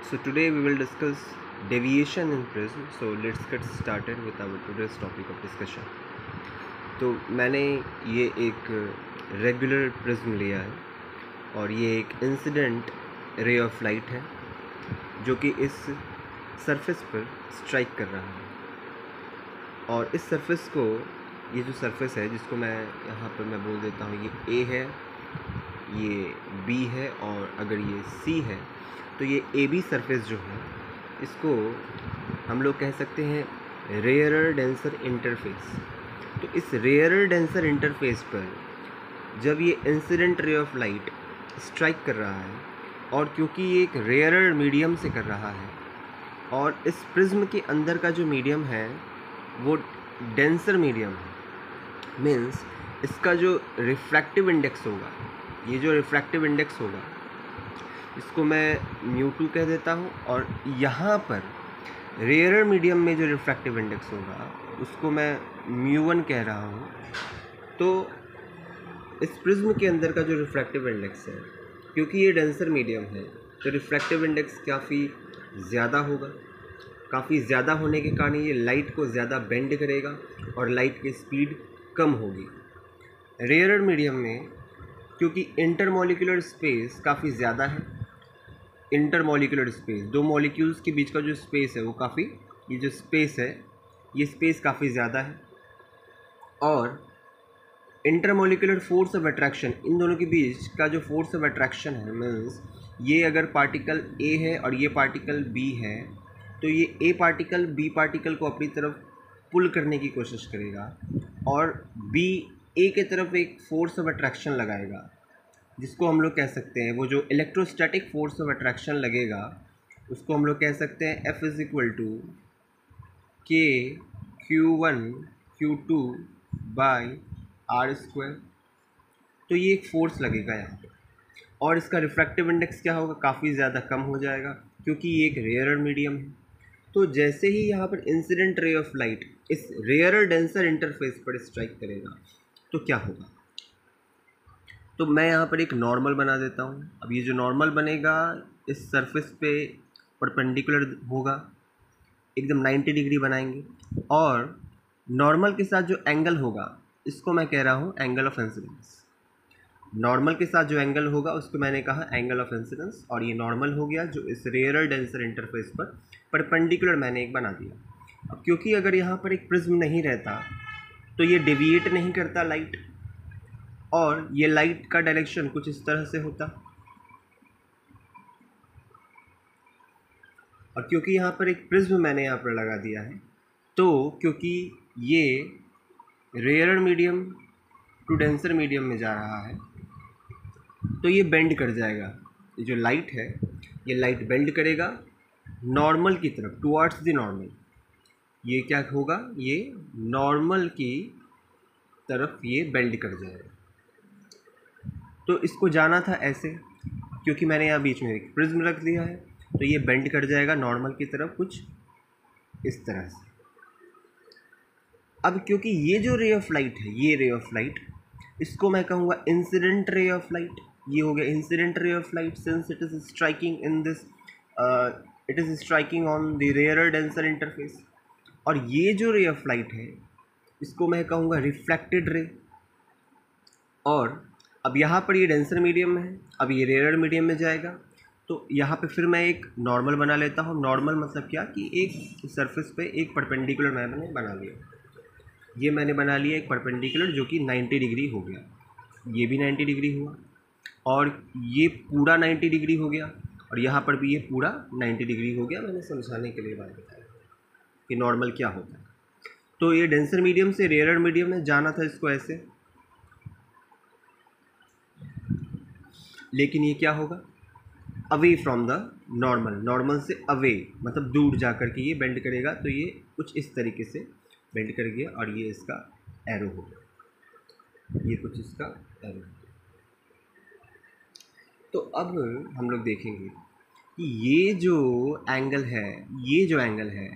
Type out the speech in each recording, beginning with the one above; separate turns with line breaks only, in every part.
So today we will discuss deviation in prism. So let's get started with our today's topic of discussion. तो मैंने ये एक regular prism लिया है और ये एक इंसिडेंट रे ऑफ लाइट है जो कि इस सरफेस पर स्ट्राइक कर रहा है। और इस सरफेस को, ये जो सरफेस है जिसको मैं यहाँ पर मैं बोल देता हूँ, ये ए है, ये बी है और अगर ये सी है तो ये ए बी सरफेस जो है इसको हम लोग कह सकते हैं रेयरर डेंसर इंटरफेस। तो इस रेयरर डेंसर इंटरफेस पर जब ये incident ray of light strike कर रहा है और क्योंकि ये एक रेयरर मीडियम से कर रहा है और इस प्रिज्म के अंदर का जो मीडियम है वो डेंसर मीडियम है, मीन्स इसका जो रिफ्रैक्टिव इंडेक्स होगा, ये जो रिफ्रैक्टिव इंडेक्स होगा इसको मैं μ2 कह देता हूँ और यहाँ पर रेयरर मीडियम में जो रिफ्रैक्टिव इंडेक्स होगा उसको मैं μ1 कह रहा हूँ। तो इस प्रिज्म के अंदर का जो रिफ्रैक्टिव इंडेक्स है, क्योंकि ये डेंसर मीडियम है तो रिफ्रैक्टिव इंडेक्स काफ़ी ज़्यादा होगा। काफ़ी ज़्यादा होने के कारण ये लाइट को ज़्यादा बेंड करेगा और लाइट की स्पीड कम होगी। रेयरर मीडियम में क्योंकि इंटरमॉलिक्यूलर स्पेस काफ़ी ज़्यादा है, इंटरमॉलिक्यूलर स्पेस, दो मॉलिक्यूल्स के बीच का जो स्पेस है वो काफ़ी, ये जो स्पेस है ये स्पेस काफ़ी ज़्यादा है और इंटरमॉलिक्यूलर फोर्स ऑफ अट्रैक्शन, इन दोनों के बीच का जो फोर्स ऑफ अट्रैक्शन है, मीन्स ये अगर पार्टिकल ए है और ये पार्टिकल बी है तो ये ए पार्टिकल बी पार्टिकल को अपनी तरफ पुल करने की कोशिश करेगा और बी ए के तरफ एक फोर्स ऑफ अट्रैक्शन लगाएगा जिसको हम लोग कह सकते हैं, वो जो इलेक्ट्रोस्टैटिक फोर्स ऑफ अट्रैक्शन लगेगा उसको हम लोग कह सकते हैं F इज़ इक्वल टू के Q1 Q2 by are square. तो ये एक फोर्स लगेगा यहाँ पे और इसका रिफ्रैक्टिव इंडेक्स क्या होगा, काफ़ी ज़्यादा कम हो जाएगा क्योंकि ये एक रेयरर मीडियम है। तो जैसे ही यहाँ पर इंसिडेंट रे ऑफ लाइट इस रेयरर डेंसर इंटरफेस पर स्ट्राइक करेगा तो क्या होगा। तो मैं यहाँ पर एक नॉर्मल बना देता हूँ। अब ये जो नॉर्मल बनेगा इस सरफेस पे परपेंडिकुलर होगा, एकदम 90 डिग्री बनाएंगे और नॉर्मल के साथ जो एंगल होगा इसको मैं कह रहा हूँ एंगल ऑफ इंसिडेंस। नॉर्मल के साथ जो एंगल होगा उसको मैंने कहा एंगल ऑफ इंसिडेंस और ये नॉर्मल हो गया जो इस रेयरर डेंसर इंटरफेस पर परपेंडिकुलर मैंने एक बना दिया। अब क्योंकि अगर यहाँ पर एक प्रिज्म नहीं रहता तो ये डेविएट नहीं करता लाइट और ये लाइट का डायरेक्शन कुछ इस तरह से होता और क्योंकि यहाँ पर एक प्रिज्म मैंने यहाँ पर लगा दिया है तो क्योंकि ये rarer medium to denser medium में जा रहा है तो ये बेंड कर जाएगा। ये जो लाइट है ये लाइट बेंड करेगा नॉर्मल की तरफ, टुवर्ड्स द नॉर्मल। ये क्या होगा, ये नॉर्मल की तरफ ये बेंड कर जाएगा। तो इसको जाना था ऐसे, क्योंकि मैंने यहाँ बीच में एक प्रिज्म रख दिया है तो ये बेंड कर जाएगा नॉर्मल की तरफ कुछ इस तरह से। अब क्योंकि ये जो रे ऑफ लाइट है, ये रे ऑफ लाइट, इसको मैं कहूँगा इंसिडेंट रे ऑफ लाइट। ये हो गया incident ray of light since it is striking in this, it is striking on the rarer denser interface. और ये जो रे ऑफ लाइट है इसको मैं कहूँगा रिफ्लेक्टेड रे। और अब यहाँ पर ये डेंसर मीडियम है, अब ये रेयरर मीडियम में जाएगा तो यहाँ पे फिर मैं एक नॉर्मल बना लेता हूँ। नॉर्मल मतलब क्या कि एक सरफेस पे एक परपेंडिकुलर मैंने बना लिया, ये मैंने बना लिया एक परपेंडिकुलर जो कि 90 डिग्री हो गया, ये भी 90 डिग्री हुआ और ये पूरा 90 डिग्री हो गया और यहाँ पर भी ये पूरा 90 डिग्री हो गया। मैंने समझाने के लिए बात बताया कि नॉर्मल क्या होता है। तो ये डेंसर मीडियम से रेयरर मीडियम में जाना था इसको ऐसे, लेकिन ये क्या होगा, away from the normal, normal से अवे मतलब दूर जा कर के ये बेंड करेगा। तो ये कुछ इस तरीके से बेंड कर गया और ये इसका एरो हो गया, ये कुछ इसका एरो। तो अब हम लोग देखेंगे कि ये जो एंगल है, ये जो एंगल है,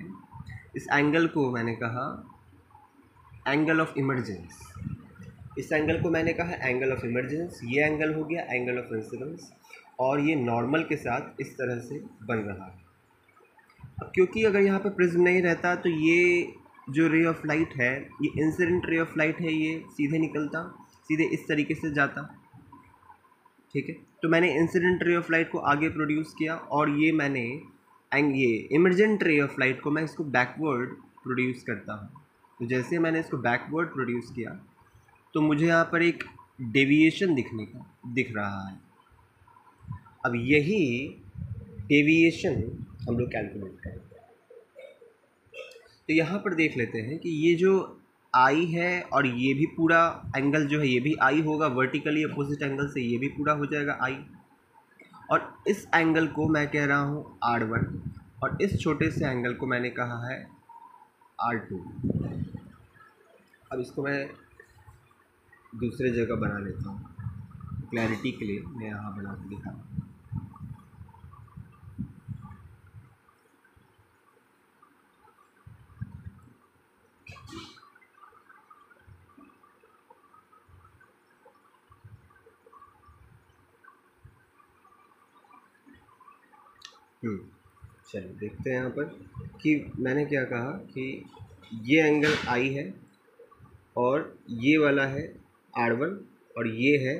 इस एंगल को मैंने कहा एंगल ऑफ इमर्जेंस। इस एंगल को मैंने कहा एंगल ऑफ इमर्जेंस। ये एंगल हो गया एंगल ऑफ इंसिडेंस और ये नॉर्मल के साथ इस तरह से बन रहा है। अब क्योंकि अगर यहाँ पे प्रिज्म नहीं रहता तो ये जो रे ऑफ लाइट है, ये इंसिडेंट रे ऑफ लाइट है, ये सीधे निकलता, सीधे इस तरीके से जाता, ठीक है। तो मैंने इंसिडेंट रे ऑफ लाइट को आगे प्रोड्यूस किया और ये इमर्जेंट रे ऑफ लाइट को मैं इसको बैकवर्ड प्रोड्यूस करता हूँ। तो जैसे मैंने इसको बैकवर्ड प्रोड्यूस किया तो मुझे यहाँ पर एक डेविएशन दिख रहा है। अब यही डेविएशन हम लोग कैलकुलेट करेंगे। तो यहाँ पर देख लेते हैं कि ये जो आई है और ये भी पूरा एंगल जो है ये भी आई होगा, वर्टिकली अपोजिट एंगल से ये भी पूरा हो जाएगा आई, और इस एंगल को मैं कह रहा हूँ R1 और इस छोटे से एंगल को मैंने कहा है R2। अब इसको मैं दूसरे जगह बना लेता हूँ, क्लैरिटी के लिए मैं यहाँ बना के दिखा रहा हूँ। चलिए देखते हैं यहाँ पर कि मैंने क्या कहा कि ये एंगल आई है और ये वाला है R1 और ये है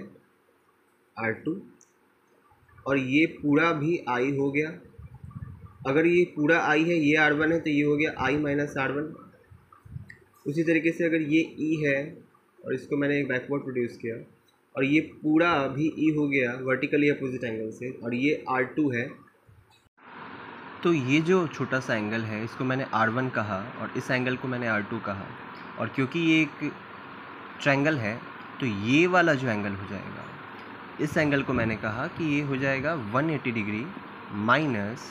R2 और ये पूरा भी आई हो गया। अगर ये पूरा आई है, ये R1 है, तो ये हो गया I माइनस R1। उसी तरीके से अगर ये E है और इसको मैंने एक बैकवर्ड प्रोड्यूस किया और ये पूरा भी E हो गया वर्टिकली अपोजिट एंगल से, और ये R2 है, तो ये जो छोटा सा एंगल है इसको मैंने R1 कहा और इस एंगल को मैंने R2 कहा। और क्योंकि ये एक ट्रायंगल है तो ये वाला जो एंगल हो जाएगा, इस एंगल को मैंने कहा कि ये हो जाएगा 180 degree minus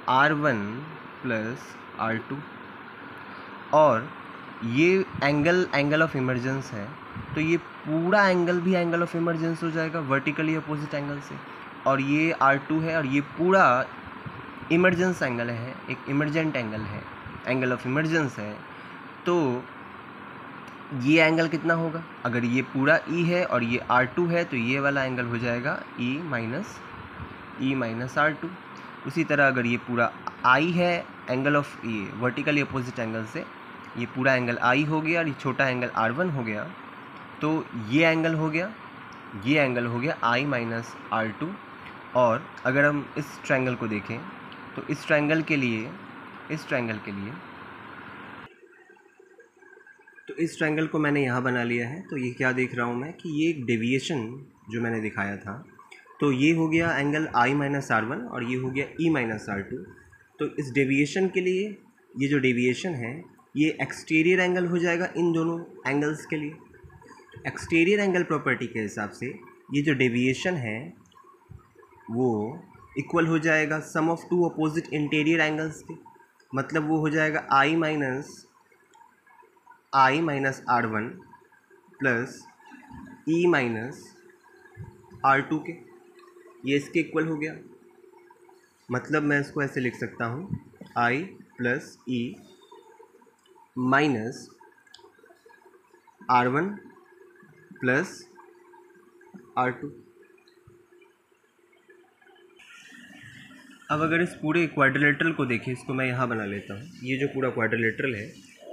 R1 plus R2। और ये एंगल ऑफ इमर्जेंस है, तो ये पूरा एंगल भी एंगल ऑफ इमर्जेंस हो जाएगा वर्टिकली अपोजिट एंगल से। और ये R2 है और ये पूरा इमर्जेंस एंगल है, एक इमर्जेंट एंगल है, एंगल ऑफ इमर्जेंस है। तो ये एंगल कितना होगा, अगर ये पूरा E है और ये R2 है तो ये वाला एंगल हो जाएगा E माइनस R2। उसी तरह अगर ये पूरा I है, एंगल ऑफ ये वर्टिकली अपोजिट एंगल से, ये पूरा एंगल I हो गया और ये छोटा एंगल R1 हो गया, तो ये एंगल हो गया I माइनस R2। और अगर हम इस ट्रायंगल को देखें तो इस ट्रायंगल के लिए तो इस ट्रायंगल को मैंने यहाँ बना लिया है। तो ये क्या देख रहा हूँ मैं कि ये एक डेविएशन जो मैंने दिखाया था, तो ये हो गया एंगल I माइनस R1 और ये हो गया E माइनस R2। तो इस डेविएशन के लिए ये जो डेविएशन है ये एक्सटीरियर एंगल हो जाएगा इन दोनों एंगल्स के लिए। एक्सटीरियर एंगल प्रॉपर्टी के हिसाब से ये जो डेविएशन है वो इक्वल हो जाएगा sum of two opposite interior angles के, मतलब वो हो जाएगा I minus R1 plus E minus R2 के, ये इसके इक्वल हो गया। मतलब मैं इसको ऐसे लिख सकता हूँ I plus E minus R1 plus R2। अब अगर इस पूरे क्वाड्रिलेटरल को देखें, इसको मैं यहाँ बना लेता हूँ। ये जो पूरा क्वाड्रिलेटरल है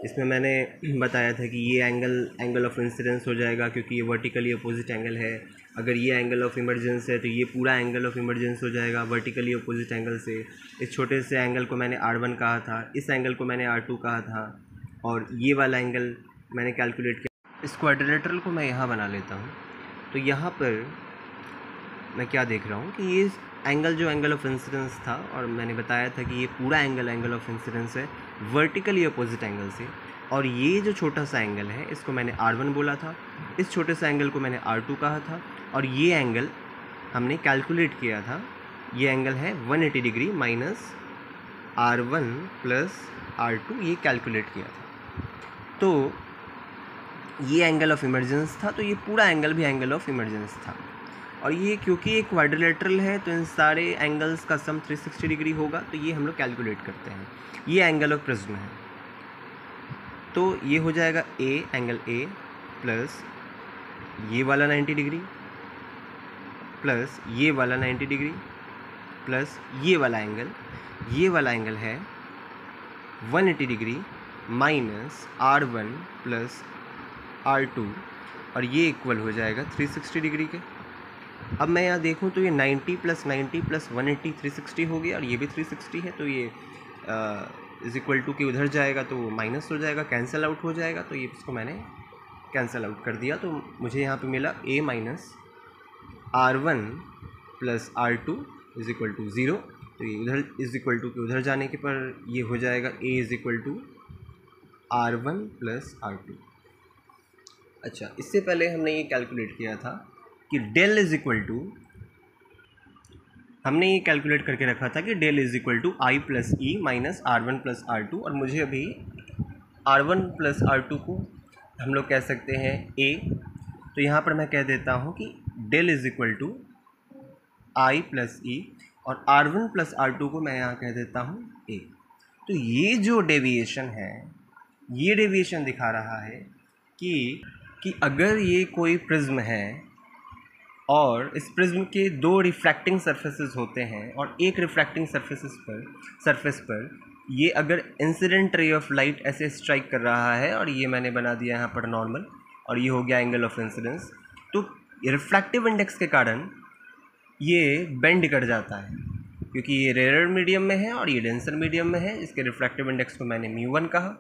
इसमें मैंने बताया था कि ये एंगल ऑफ इंसिडेंस हो जाएगा क्योंकि ये वर्टिकली अपोजिट एंगल है। अगर ये एंगल ऑफ इमर्जेंस है तो ये पूरा एंगल ऑफ इमर्जेंस हो जाएगा वर्टिकली अपोजिट एंगल से। इस छोटे से एंगल को मैंने R1 कहा था, इस एंगल को मैंने R2 कहा था, और ये वाला एंगल मैंने कैलकुलेट किया। इस क्वाड्रिलेटरल को मैं यहाँ बना लेता हूँ। तो यहाँ पर मैं क्या देख रहा हूँ कि ये एंगल जो एंगल ऑफ इंसिडेंस था, और मैंने बताया था कि ये पूरा एंगल ऑफ इंसिडेंस है वर्टिकली अपोजिट एंगल से। और ये जो छोटा सा एंगल है इसको मैंने R1 बोला था, इस छोटे सा एंगल को मैंने R2 कहा था, और ये एंगल हमने कैलकुलेट किया था, ये एंगल है 180 degree minus R1 plus R2, ये कैलकुलेट किया था। तो ये एंगल ऑफ इमर्जेंस था, तो ये पूरा एंगल भी एंगल ऑफ इमर्जेंस था। और ये क्योंकि ये क्वाड्रिलेटरल है तो इन सारे एंगल्स का सम 360 डिग्री होगा, तो ये हम लोग कैलकुलेट करते हैं। ये एंगल ऑफ प्रिज्म है, तो ये हो जाएगा एंगल A प्लस ये वाला 90 डिग्री प्लस ये वाला 90 डिग्री प्लस ये वाला एंगल है 180 degree minus R1 plus R2 और ये इक्वल हो जाएगा 360 डिग्री के। अब मैं यहाँ देखूँ तो ये 90 प्लस 180 360 हो गया और ये भी 360 है, तो ये इज इक्वल टू के उधर जाएगा तो माइनस हो जाएगा, कैंसिल आउट हो जाएगा, तो ये इसको मैंने कैंसिल आउट कर दिया। तो मुझे यहाँ पे मिला a minus R1 plus R2 is equal to 0। तो ये उधर इज इक्वल टू के उधर जाने के पर ये हो जाएगा a is equal to R1 plus R2। अच्छा, इससे पहले हमने ये कैलकुलेट किया था कि डेल इज इक्वल टू, हमने ये कैलकुलेट करके रखा था कि del is equal to I plus E minus R1 plus R2, और मुझे अभी R1 प्लस R2 को हम लोग कह सकते हैं a, तो यहाँ पर मैं कह देता हूँ कि del is equal to I plus E और R1 प्लस R2 को मैं यहाँ कह देता हूँ a। तो ये जो डेविएशन है, ये डेविएशन दिखा रहा है कि अगर ये कोई प्रिज्म है और इस प्रिज्म के दो रिफ्रैक्टिंग सरफेसेस होते हैं और एक रिफ्रैक्टिंग सरफेस पर ये अगर इंसिडेंट रे ऑफ लाइट ऐसे स्ट्राइक कर रहा है और ये मैंने बना दिया यहाँ पर नॉर्मल और ये हो गया एंगल ऑफ इंसिडेंस, तो रिफ्रैक्टिव इंडेक्स के कारण ये बेंड कर जाता है क्योंकि ये रेयर मीडियम में है और ये डेंसर मीडियम में है। इसके रिफ्रैक्टिव इंडेक्स को मैंने μ1 कहा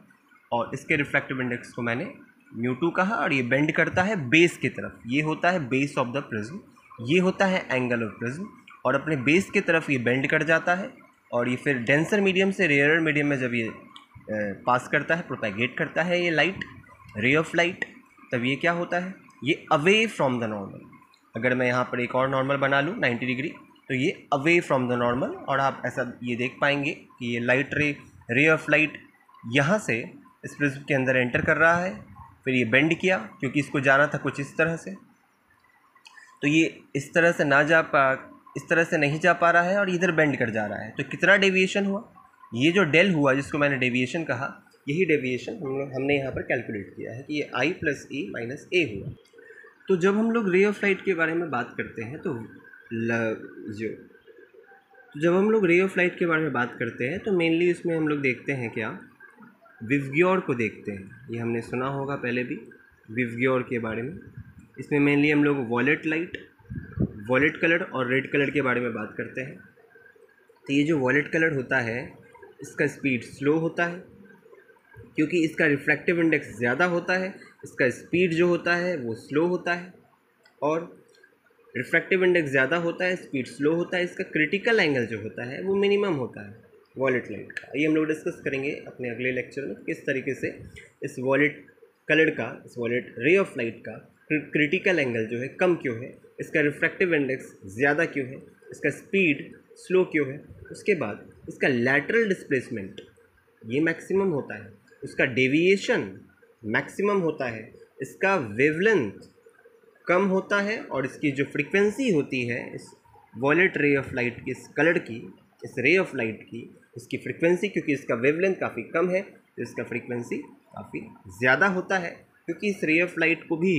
और इसके रिफ्रैक्टिव इंडेक्स को मैंने μ2 कहा, और ये बेंड करता है बेस की तरफ। ये होता है बेस ऑफ द प्रिज्म, ये होता है एंगल ऑफ प्रिज्म, और अपने बेस की तरफ ये बेंड कर जाता है और ये फिर डेंसर मीडियम से रेयर मीडियम में जब ये पास करता है, प्रोपेगेट करता है ये लाइट, रे ऑफ लाइट, तब ये क्या होता है, ये अवे फ्रॉम द नॉर्मल। अगर मैं यहाँ पर एक और नॉर्मल बना लूँ 90 डिग्री, तो ये अवे फ्रॉम द नॉर्मल, और आप ऐसा ये देख पाएंगे कि ये लाइट रे ऑफ लाइट यहाँ से इस प्रिज्म के अंदर एंटर कर रहा है, फिर ये बेंड किया क्योंकि इसको जाना था कुछ इस तरह से, तो ये इस तरह से इस तरह से नहीं जा पा रहा है और इधर बेंड कर जा रहा है। तो कितना डेविएशन हुआ, ये जो डेल हुआ जिसको मैंने डेविएशन कहा, यही डेविएशन हमने यहाँ पर कैलकुलेट किया है कि ये आई प्लस ई माइनस ए हुआ। तो जब हम लोग रे ऑफ लाइट के बारे में बात करते हैं तो जब हम लोग रे ऑफ लाइट के बारे में बात करते हैं तो मेनली इसमें हम लोग देखते हैं क्या, विवग्योर को देखते हैं। ये हमने सुना होगा पहले भी विवग्योर के बारे में। इसमें मेनली हम लोग वॉलेट लाइट, वॉलेट कलर और रेड कलर के बारे में बात करते हैं। तो ये जो वॉलेट कलर होता है इसका स्पीड स्लो होता है क्योंकि इसका रिफ्रैक्टिव इंडेक्स ज़्यादा होता है, इसका स्पीड जो होता है वो स्लो होता है, और रिफ्रैक्टिव इंडेक्स ज़्यादा होता है, स्पीड स्लो होता है, इसका क्रिटिकल एंगल जो होता है वो मिनिमम होता है वॉलेट लाइट का। ये हम लोग डिस्कस करेंगे अपने अगले लेक्चर में किस तरीके से इस वॉलेट कलर का, इस वॉलेट रे ऑफ लाइट का क्रिटिकल एंगल जो है कम क्यों है, इसका रिफ्रैक्टिव इंडेक्स ज़्यादा क्यों है, इसका स्पीड स्लो क्यों है, उसके बाद इसका लैटरल डिस्प्लेसमेंट ये मैक्सिमम होता है, उसका डेविएशन मैक्सिमम होता है, इसका वेवलेंथ कम होता है, और इसकी जो फ्रीक्वेंसी होती है इस वॉलेट रे ऑफ लाइट की, इस कलर की, इस रे ऑफ लाइट की, इसकी फ्रीक्वेंसी, क्योंकि इसका वेवलेंथ काफ़ी कम है तो इसका फ्रीक्वेंसी काफ़ी ज़्यादा होता है, क्योंकि इस रे ऑफ लाइट को भी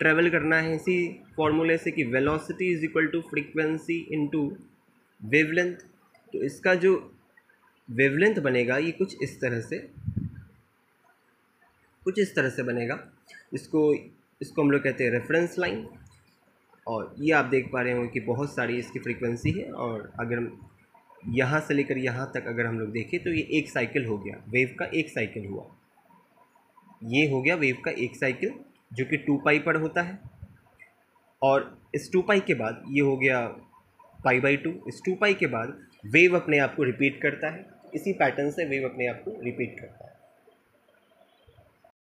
ट्रेवल करना है इसी फॉर्मूले से कि velocity is equal to frequency into wavelength. तो इसका जो वेवलेंथ बनेगा ये कुछ इस तरह से बनेगा। इसको हम लोग कहते हैं रेफरेंस लाइन, और ये आप देख पा रहे होंगे कि बहुत सारी इसकी फ्रीक्वेंसी है, और अगर यहाँ से लेकर यहाँ तक अगर हम लोग देखें तो ये एक साइकिल हो गया, वेव का एक साइकिल हुआ, ये हो गया वेव का एक साइकिल जो कि 2π पर होता है, और इस 2π के बाद ये हो गया π/2। इस 2π के बाद वेव अपने आप को रिपीट करता है, इसी पैटर्न से वेव अपने आप को रिपीट करता है।